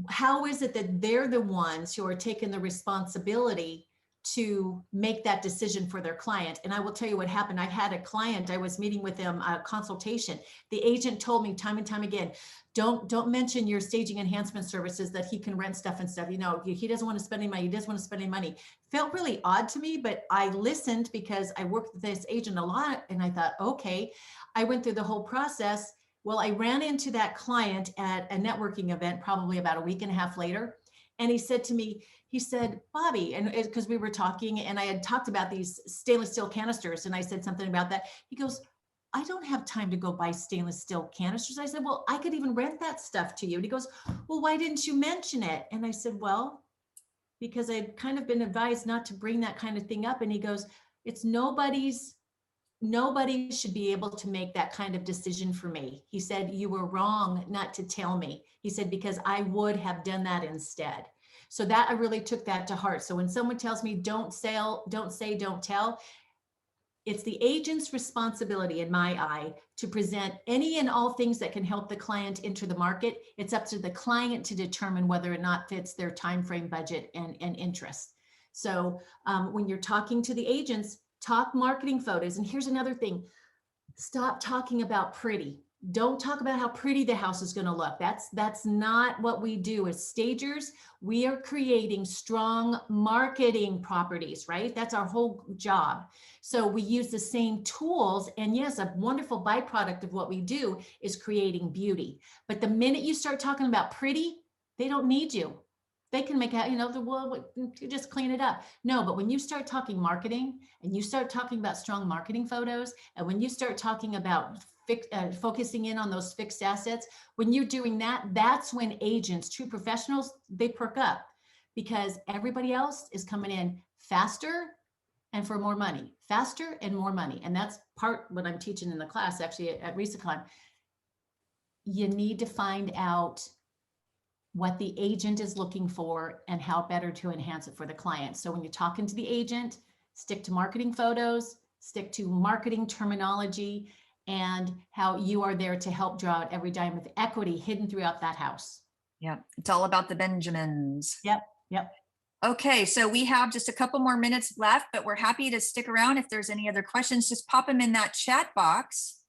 how is it that they're the ones who are taking the responsibility to make that decision for their client? And I will tell you what happened. I had a client, I was meeting with them, a consultation. The agent told me time and time again, don't mention your staging enhancement services, that he can rent stuff and stuff. You know, he doesn't want to spend any money. He doesn't want to spend any money. Felt really odd to me, but I listened because I worked with this agent a lot. And I thought, okay, I went through the whole process. Well, I ran into that client at a networking event, probably about a week and a half later. And he said to me, he said, Bobbie, and because we were talking and I had talked about these stainless steel canisters and I said something about that. He goes, I don't have time to go buy stainless steel canisters. I said, well, I could even rent that stuff to you. And he goes, well, why didn't you mention it? And I said, well, because I'd kind of been advised not to bring that kind of thing up. And he goes, it's nobody should be able to make that kind of decision for me. He said, you were wrong not to tell me. He said, because I would have done that instead. So that I really took that to heart. So when someone tells me don't sell, don't say, don't tell, it's the agent's responsibility in my eye to present any and all things that can help the client enter the market. It's up to the client to determine whether or not fits their time frame, budget, and interest. So when you're talking to the agents, talk marketing photos. And here's another thing. Stop talking about pretty. Don't talk about how pretty the house is going to look. That's not what we do as stagers. We are creating strong marketing properties, right? That's our whole job. So we use the same tools. And yes, a wonderful byproduct of what we do is creating beauty. But the minute you start talking about pretty, they don't need you. They can make out, you know, you just clean it up. No, but when you start talking marketing and you start talking about strong marketing photos, and when you start talking about focusing in on those fixed assets, when you're doing that, that's when agents, true professionals, they perk up, because everybody else is coming in faster and for more money, faster and more money. And that's part what I'm teaching in the class actually at RESACon. You need to find out what the agent is looking for and how better to enhance it for the client. So when you're talking to the agent, stick to marketing photos, stick to marketing terminology, and how you are there to help draw out every dime with equity hidden throughout that house. Yeah, it's all about the Benjamins. Yep, yep. Okay, so we have just a couple more minutes left, but we're happy to stick around. If there's any other questions, just pop them in that chat box.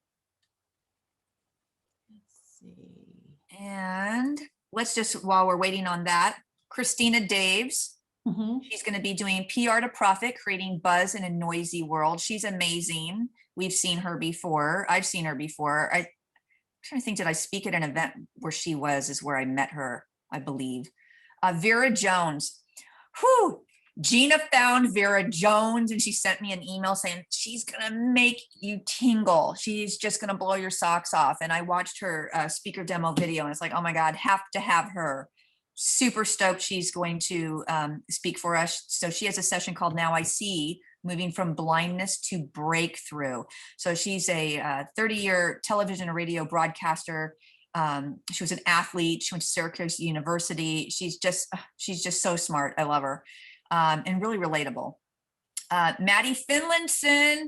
Let's see. And let's just, while we're waiting on that, Christina Daves. Mhm. She's going to be doing PR to Profit, creating buzz in a noisy world. She's amazing. We've seen her before. I've seen her before. I'm trying to think, did I speak at an event where she was, is where I met her, I believe. Vera Jones. Whew. Gina found Vera Jones and she sent me an email saying she's gonna make you tingle. She's just gonna blow your socks off. And I watched her speaker demo video and it's like, oh my God, have to have her. Super stoked she's going to speak for us. So she has a session called Now I See, moving from blindness to breakthrough. So she's a 30-year television and radio broadcaster. She was an athlete. She went to Syracuse University. She's just so smart. I love her. And really relatable. Maddie Finlayson,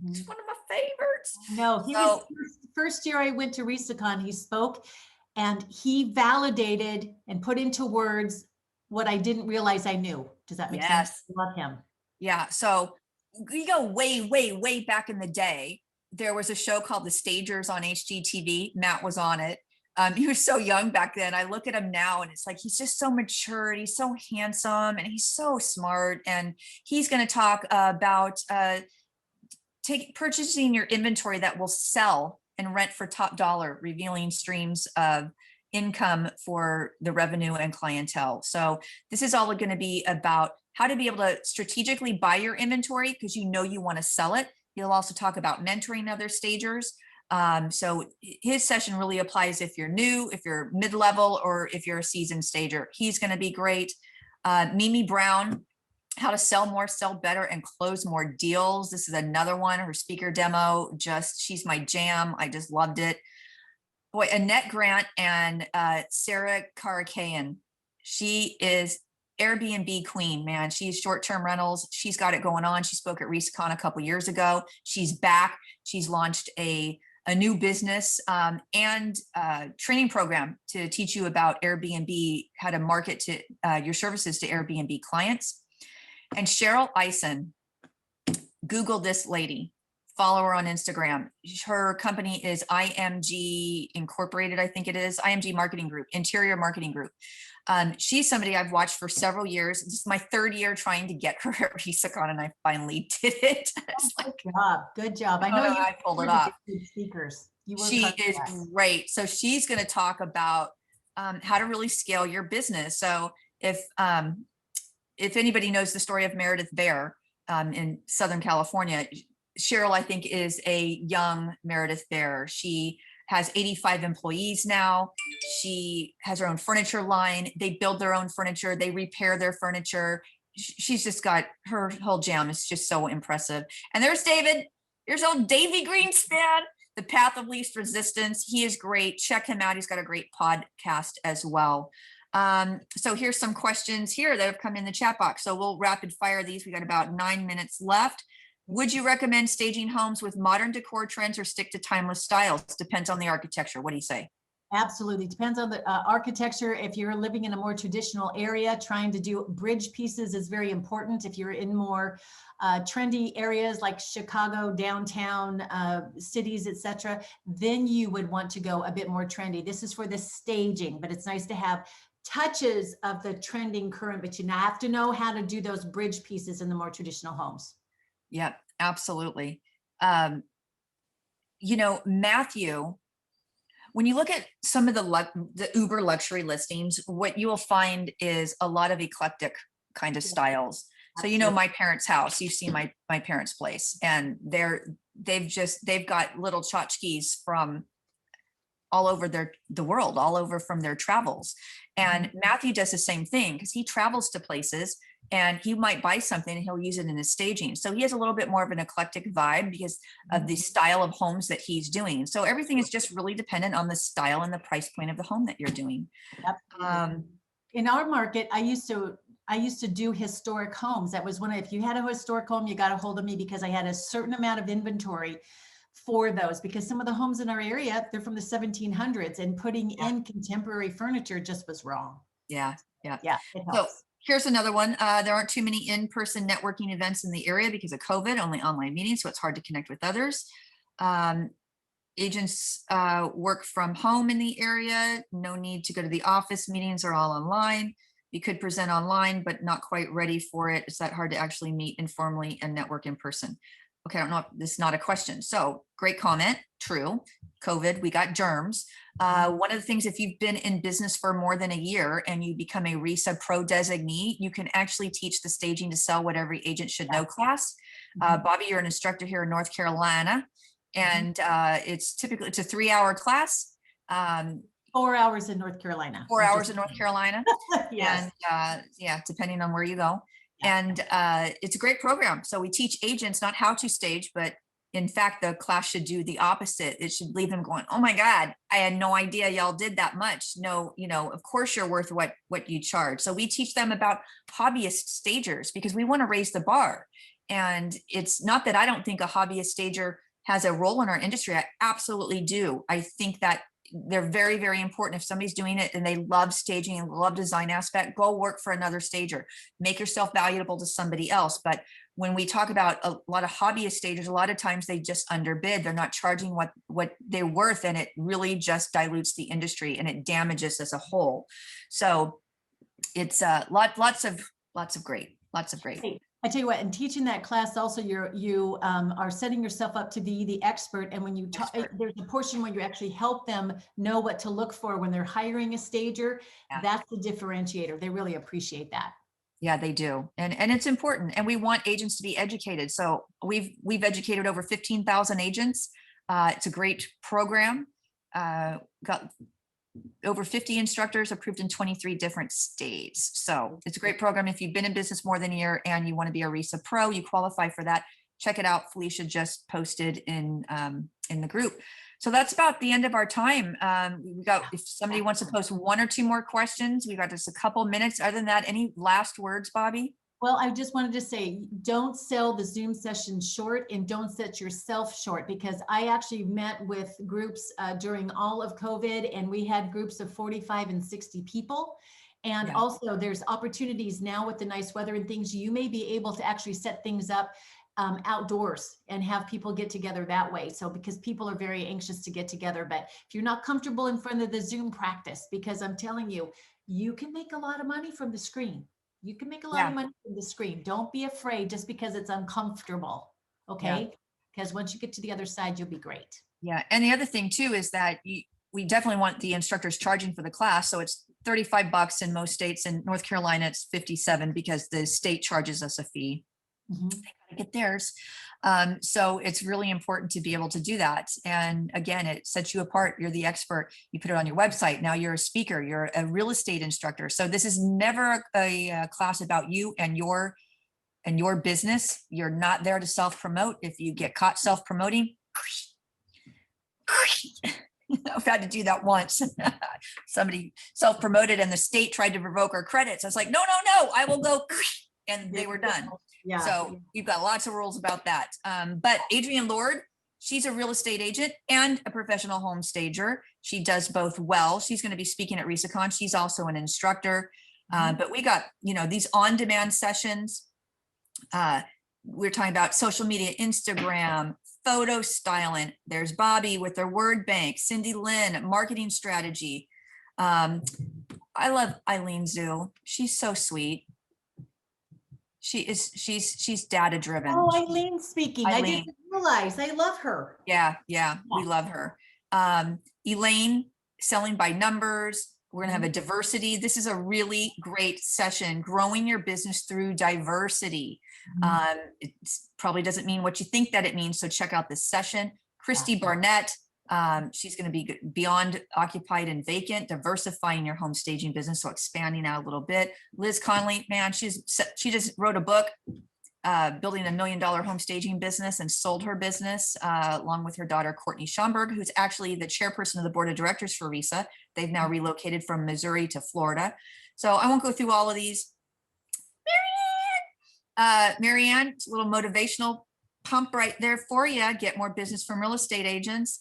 he's one of my favorites. No, he was first year I went to RESACon, he spoke and he validated and put into words what I didn't realize I knew. Does that make sense? I love him. Yeah. So we go way, way, way back in the day. There was a show called The Stagers on HGTV. Matt was on it. He was so young back then. I look at him now and it's like, he's just so mature. He's so handsome and he's so smart. And he's going to talk about purchasing your inventory that will sell and rent for top dollar, revealing streams of income for the revenue and clientele. So this is all going to be about how to be able to strategically buy your inventory because you know you want to sell it. He'll also talk about mentoring other stagers. So his session really applies if you're new, if you're mid-level, or if you're a seasoned stager. He's going to be great. Mimi Brown, how to sell more, sell better, and close more deals. This is another one. Her speaker demo, she's my jam. I just loved it. Boy, Annette Grant and Sarah Karakayan. She is Airbnb queen, man. She's short-term rentals. She's got it going on. She spoke at RESACon a couple years ago. She's back. She's launched a new business and training program to teach you about Airbnb, how to market to your services to Airbnb clients. And Cheryl Eisen, Google this lady, follow her on Instagram. Her company is IMG Incorporated, I think it is, IMG Marketing Group, Interior Marketing Group. She's somebody I've watched for several years. This is my third year trying to get her at RESACon and I finally did it. Good job. I know I pulled it off. Speakers. She is great. So she's going to talk about how to really scale your business. So if anybody knows the story of Meredith Bear in Southern California, Cheryl, I think, is a young Meredith Bear. She has 85 employees now. She has her own furniture line. They build their own furniture. They repair their furniture. She's just got her whole jam. It's just so impressive. And there's David. Here's old Davey Greenspan, The Path of Least Resistance. He is great. Check him out. He's got a great podcast as well. So here's some questions here that have come in the chat box. So we'll rapid fire these. We got about 9 minutes left. Would you recommend staging homes with modern decor trends or stick to timeless styles? Depends on the architecture. What do you say? Absolutely. Depends on the architecture. If you're living in a more traditional area, trying to do bridge pieces is very important. If you're in more trendy areas like Chicago, downtown cities, etc., then you would want to go a bit more trendy. This is for the staging, but it's nice to have touches of the trending current, but you have to know how to do those bridge pieces in the more traditional homes. Yeah, absolutely. You know, Matthew, when you look at some of the uber luxury listings, what you will find is a lot of eclectic kind of styles. So, you know, my parents' house, you've seen my parents' place, and they've got little tchotchkes from all over the world, all over from their travels. And Matthew does the same thing because he travels to places and he might buy something and he'll use it in his staging. So he has a little bit more of an eclectic vibe because of the style of homes that he's doing. So everything is just really dependent on the style and the price point of the home that you're doing. In our market, I I used to do historic homes. That was if you had a historic home, you got a hold of me because I had a certain amount of inventory for those, because some of the homes in our area, they're from the 1700s, and putting in contemporary furniture just was wrong. Yeah. Yeah. Yeah, it So helps. here's another one. There aren't too many in-person networking events in the area because of COVID, only online meetings. So it's hard to connect with others. Agents work from home in the area. No need to go to the office. Meetings are all online. You could present online, but not quite ready for it. It's that hard to actually meet informally and network in person. Okay, I don't know if this is not a question. So great comment. True. COVID, we got germs. One of the things, if you've been in business for more than a year and you become a RESA pro designee, you can actually teach the staging to sell what every agent should know class. Bobbie, you're an instructor here in North Carolina, and it's a 3-hour class. 4 hours in North Carolina. 4 hours in North Carolina. Yes. And yeah, depending on where you go. And it's a great program. So we teach agents not how to stage, but in fact, the class should do the opposite. It should leave them going, oh my God, I had no idea y'all did that much. No, of course you're worth what you charge. So we teach them about hobbyist stagers because we want to raise the bar. And it's not that I don't think a hobbyist stager has a role in our industry. I absolutely do. I think that they're very, very important. If somebody's doing it and they love staging and love design aspect, go work for another stager, make yourself valuable to somebody else. But when we talk about a lot of hobbyist stagers, a lot of times they just underbid. They're not charging what they're worth, and it really just dilutes the industry and it damages as a whole. So it's lots of great. I tell you what, in teaching that class also, you are setting yourself up to be the expert. And when you talk, there's a portion where you actually help them know what to look for when they're hiring a stager. Yeah. That's the differentiator. They really appreciate that. Yeah, they do. And it's important. And we want agents to be educated. So we've educated over 15,000 agents. It's a great program. Got over 50 instructors approved in 23 different states. So it's a great program. If you've been in business more than a year and you want to be a RESA pro, you qualify for that. Check it out. Felicia just posted in the group. So that's about the end of our time. We got, if somebody wants to post 1 or 2 more questions, we got just a couple minutes. Other than that, any last words, Bobbie? Well, I just wanted to say, don't sell the Zoom session short, and don't set yourself short, because I actually met with groups during all of COVID, and we had groups of 45 and 60 people. And also there's opportunities now with the nice weather and things, you may be able to actually set things up outdoors and have people get together that way. So because people are very anxious to get together, but if you're not comfortable in front of the Zoom, practice, because I'm telling you, you can make a lot of money from the screen. You can make a lot of money from the screen. Don't be afraid just because it's uncomfortable. Okay. Because once you get to the other side, you'll be great. Yeah. And the other thing too, is that we definitely want the instructors charging for the class. So it's $35 in most states. In North Carolina, it's 57 because the state charges us a fee. They gotta get theirs. So it's really important to be able to do that. And again, it sets you apart. You're the expert. You put it on your website. Now you're a speaker, you're a real estate instructor. So this is never a class about you and your business. You're not there to self-promote. If you get caught self-promoting, I've had to do that once. Somebody self-promoted and the state tried to revoke our credits. I was like, no, I will go. And they were done. Yeah. So you've got lots of rules about that. But Adrienne Lord, she's a real estate agent and a professional home stager. She does both well. She's going to be speaking at RESACon. She's also an instructor. But we got, these on-demand sessions. We're talking about social media, Instagram, photo styling. There's Bobbie with her word bank, Cindy Lynn, marketing strategy. I love Eileen Zhu. She's so sweet. She's data driven. Oh, Eileen's speaking. Eileen. I didn't realize. I love her. Yeah, we love her. Elaine, selling by numbers. We're gonna have a diversity. This is a really great session, growing your business through diversity. It probably doesn't mean what you think that it means. So check out this session. Christy Barnett, she's going to be beyond occupied and vacant, diversifying your home staging business. So expanding out a little bit. Liz Conley, man, she just wrote a book, building $1 million home staging business, and sold her business along with her daughter, Courtney Schomburg, who's actually the chairperson of the board of directors for RESA. They've now relocated from Missouri to Florida. So I won't go through all of these. Marianne, a little motivational pump right there for you. Get more business from real estate agents.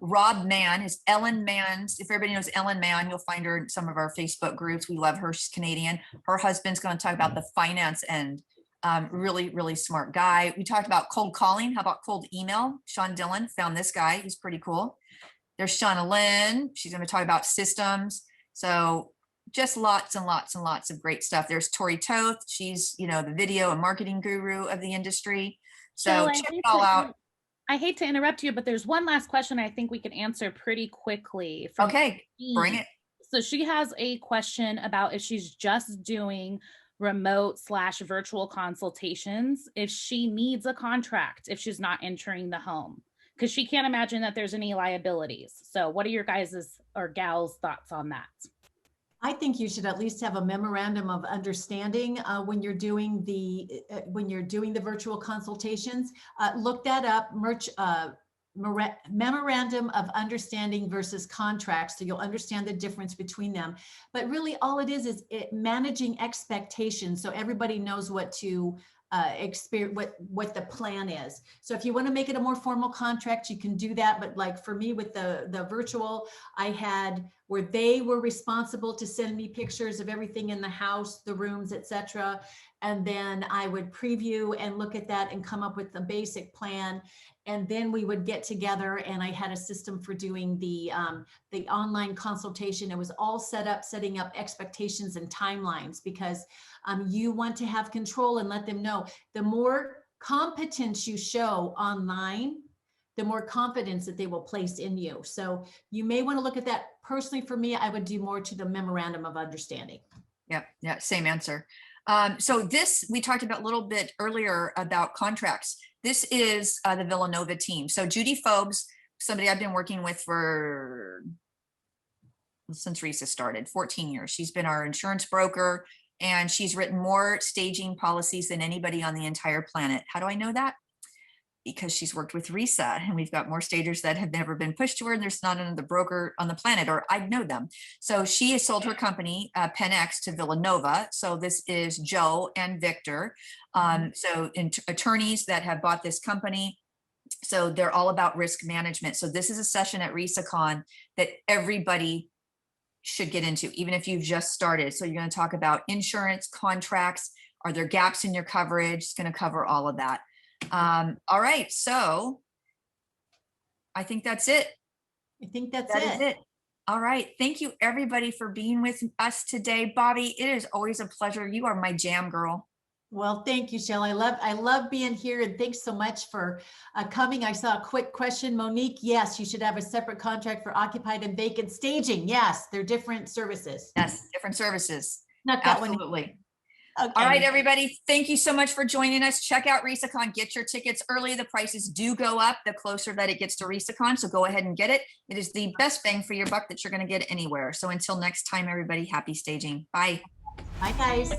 Rob Mann is Ellen Mann's. If everybody knows Ellen Mann, you'll find her in some of our Facebook groups. We love her. She's Canadian. Her husband's going to talk about the finance end. Really, really smart guy. We talked about cold calling. How about cold email? Sean Dillon found this guy. He's pretty cool. There's Shauna Lynn. She's going to talk about systems. So just lots and lots and lots of great stuff. There's Tori Toth. She's, the video and marketing guru of the industry. So Shall check it all out. I hate to interrupt you, but there's one last question I think we can answer pretty quickly. From Okay, Christine. bring it. So she has a question about if she's just doing remote/virtual consultations, if she needs a contract, if she's not entering the home, because she can't imagine that there's any liabilities. So what are your guys' or gals' thoughts on that? I think you should at least have a memorandum of understanding when you're doing the virtual consultations. Look that up, memorandum of understanding versus contracts, so you'll understand the difference between them. But really, all it is managing expectations, so everybody knows what to experience, what the plan is. So if you want to make it a more formal contract, you can do that. But like for me with the virtual, I had where they were responsible to send me pictures of everything in the house, the rooms, etc. And then I would preview and look at that and come up with the basic plan. And then we would get together, and I had a system for doing the online consultation. It was all setting up expectations and timelines, because you want to have control and let them know. The more competence you show online, the more confidence that they will place in you. So you may want to look at that. Personally, for me, I would do more to the memorandum of understanding. Yeah, same answer. So this, we talked about a little bit earlier about contracts. This is the Villanova team. So Judy Phobes, somebody I've been working with since RESA started, 14 years. She's been our insurance broker, and she's written more staging policies than anybody on the entire planet. How do I know that? Because she's worked with RESA, and we've got more stagers that have never been pushed to her, and there's not another broker on the planet, or I'd know them. So she has sold her company, PenX, to Villanova. So this is Joe and Victor. So attorneys that have bought this company. So they're all about risk management. So this is a session at RESACon that everybody should get into, even if you've just started. So you're going to talk about insurance, contracts. Are there gaps in your coverage? It's going to cover all of that. All right, so I think that's it. I think that's That is it. All right, thank you everybody for being with us today. Bobbie, it is always a pleasure. You are my jam girl. Well, thank you, Shell. I love being here, and thanks so much for coming. I saw a quick question, Monique. Yes, you should have a separate contract for occupied and vacant staging. Yes, they're different services. Yes, different services. Not that Absolutely. one. Okay. All right, everybody. Thank you so much for joining us. Check out RESACon. Get your tickets early. The prices do go up the closer that it gets to RESACon. So go ahead and get it. It is the best bang for your buck that you're going to get anywhere. So until next time, everybody, happy staging. Bye. Bye, guys.